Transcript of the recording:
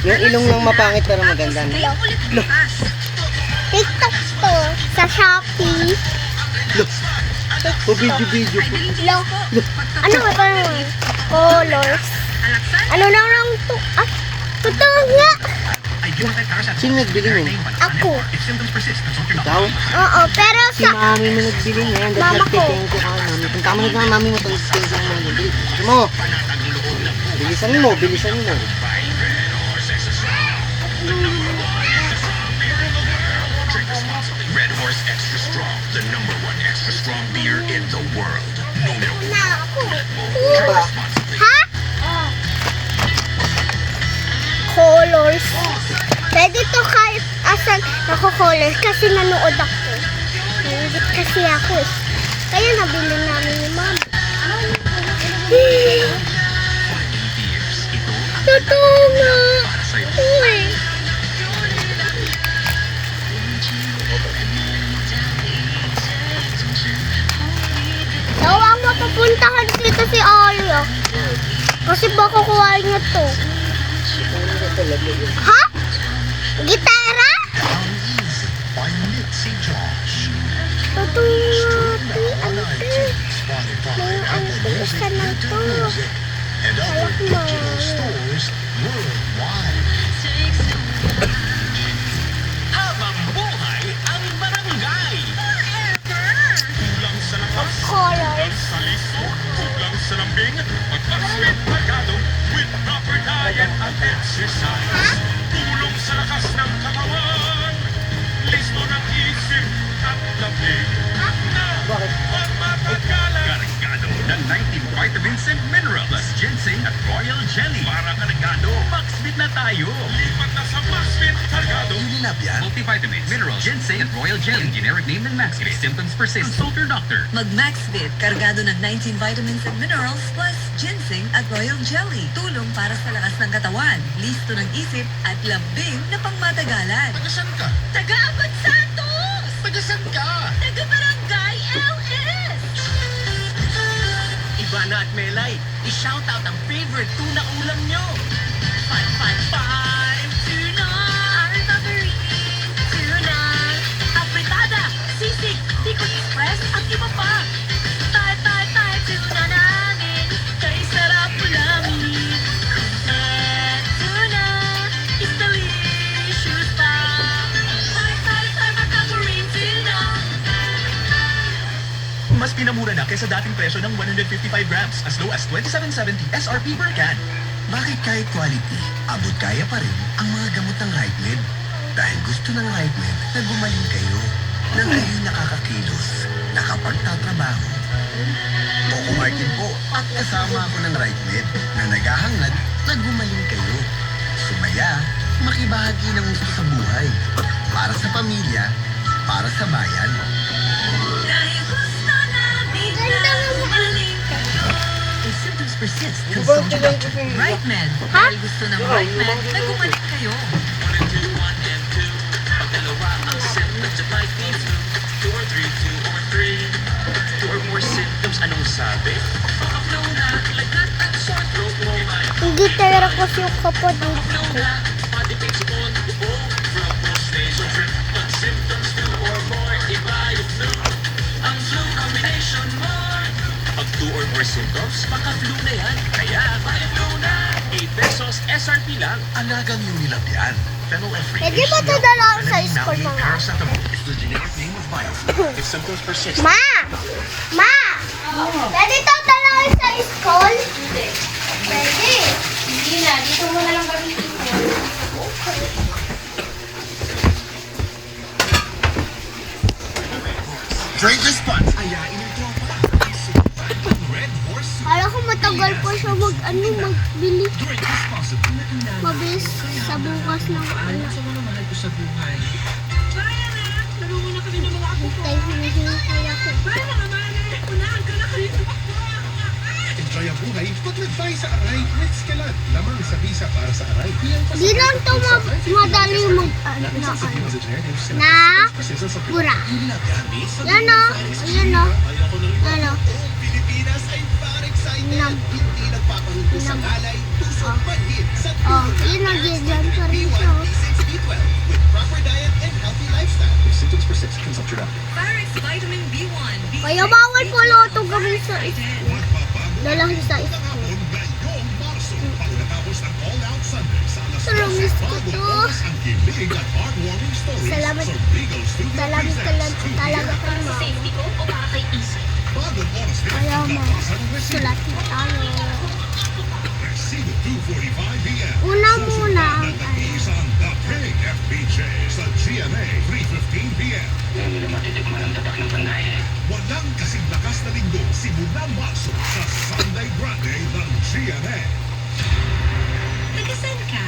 Yung ilong lang mapangit pero maganda na. Look. TikTok to. Sa Shopee. Look. O video-video po. Look. Ano ba ito? Colors. Ano lang to? Ah, totoo nga. Sino nagbili mo? Ako. Ikaw? Oo, pero Si sa... mami mo nagbili niyan. Mama ko. Nagtitengko ka, mami. Punta mo na mami mo. Tengko mo. Bilisan mo. Bilisan mo. Bilisan mo. Red Horse Extra Strong, the #1 extra strong beer in the world. No milk. Na ako. Diba? Ha? Colors. Pwede to kahit asan nako-colors kasi nanood ako. Nanood kasi ako eh. Kaya nabili namin ni Mama. Totoo nga. Uy. Tawag mo papuntahan dito si Alia. Kasi baka kuha niya to. Ha? Gitara? Totoo nga, ate. May isa na to. Ayak mo. Habang buhay ang barangay. Kulang sa lakas, Colors. sa lisod, kulang sa lambing, mag-aswit pagkado with proper diet at exercise. Tulong sa lakas ng katawan, listo ng isip at lambing. Bakit? Pagmatagalan. Kargado ng 19 vitamins and minerals plus ginseng at royal jelly. Para kargado, Maxvit na tayo. Lipat na sa Maxvit, kargado. Unilab yan. Multivitamins, minerals, ginseng at royal jelly. Generic name ng Maxvit. If symptoms persist, consult your doctor. Mag-Maxvit, kargado ng 19 vitamins and minerals plus ginseng at royal jelly. Tulong para sa lakas ng katawan, listo ng isip at lambing na pangmatagalan. Tagasan ka? Taga-Abad Santos! Tagasan ka? Taga-Barangay LS! Ivana at Melay, i-shoutout ang favorite tuna ulam nyo. 555 tuna! Our favorite tuna! Apritada, sisig, Tico Express at iba pa. 555 tuna namin, kay sarap ulamin. Kumplet tuna, is delicious pa. 555 ang favorite tuna. Mas pinamura na kaysa dating presyo ng 155 grams, as low as 27.70 SRP per can. Bakit kahit quality, abot kaya pa rin ang mga gamot ng RightMed? Dahil gusto ng RightMed na gumaling kayo. Nang kayo'y nakakakilos, nakapagtatrabaho. Coco Martin po at kasama ako ng RightMed na naghahangad na gumaling kayo. Sumaya, makibahagi ng gusto sa buhay. Para sa pamilya, para sa bayan. Dahil gusto namin na gumaling kayo. If symptoms persist, Ano ba consult ang your tingin doctor. ko sa inyo? RightMed. Ha? Dahil gusto ng RightMed na gumaling kayo. 1 and 2, 1 and 2. Pag dalawa ang symptoms, it might be 2 or 3, 2 or 3. 2 or more symptoms, anong sabi? Flow na, lagnat at sore throat mo ay Ang gitara kasi yung kapatid ko. body pains on the bone. From most nasal drip, pag symptoms 2 or more, iba yung flu. Ang flu combination more. Pag 2 or more symptoms, baka flu na yan. Kaya, buy flu na. 8 pesos, SRP lang. Alagang Unilab yan. Phenylephrine. Pwede ba ito dalawang sa school mga? Paracetamol is the generic name of Bioflu. If symptoms persist, Ma! Ma! Pwede ito dalawang sa school? Pwede. Hindi na, dito mo na lang gamitin ko. Drink response. Ayain ang tropa. Red Horse. Kala ko matagal pa siya magbili. Drink responsibly. Mabilis sa bukas ng ano. Sa mga mahal ko sa buhay. Kaya na! Tulungan na kami ng mga apo ko. Hintay, hinihintay ako. Para mga manay, unahan ka na kayo. Enjoy ang buhay pag nag-buy sa Aray. Rich ka lang. Lamang sa visa para sa Aray. Di lang ito madali mag... na pura. Yan o. Ayan o. Ano? Pilipinas ay paring sa Nam. hindi nagpaparuto sa Nam. alay. Tusok manhid sa Oh, yun ang dyan siya. Kaya bawal po loto gawin sa school. Lalaki sa school. Hapon ngayong Marso. Pagkatapos ng all-out Sunday sa alas Salamat 12, ko bagong to. oras ang kilig at heartwarming stories Salamat. sa Regal Studio Salamat Presents. talaga kay mama. Safety ko o makakaisip? Bagong oras din Kaya ang ma, labasan ng resibo. sulat na tayo. Resibo 2:45 p.m. Unang-una Susundan ang ng nag-iisang The King FPJ sa GMA 3:15 p.m. Walang kasing lakas na linggo simulang Marso sa Sunday Grande ng GMA. Nagasan ka?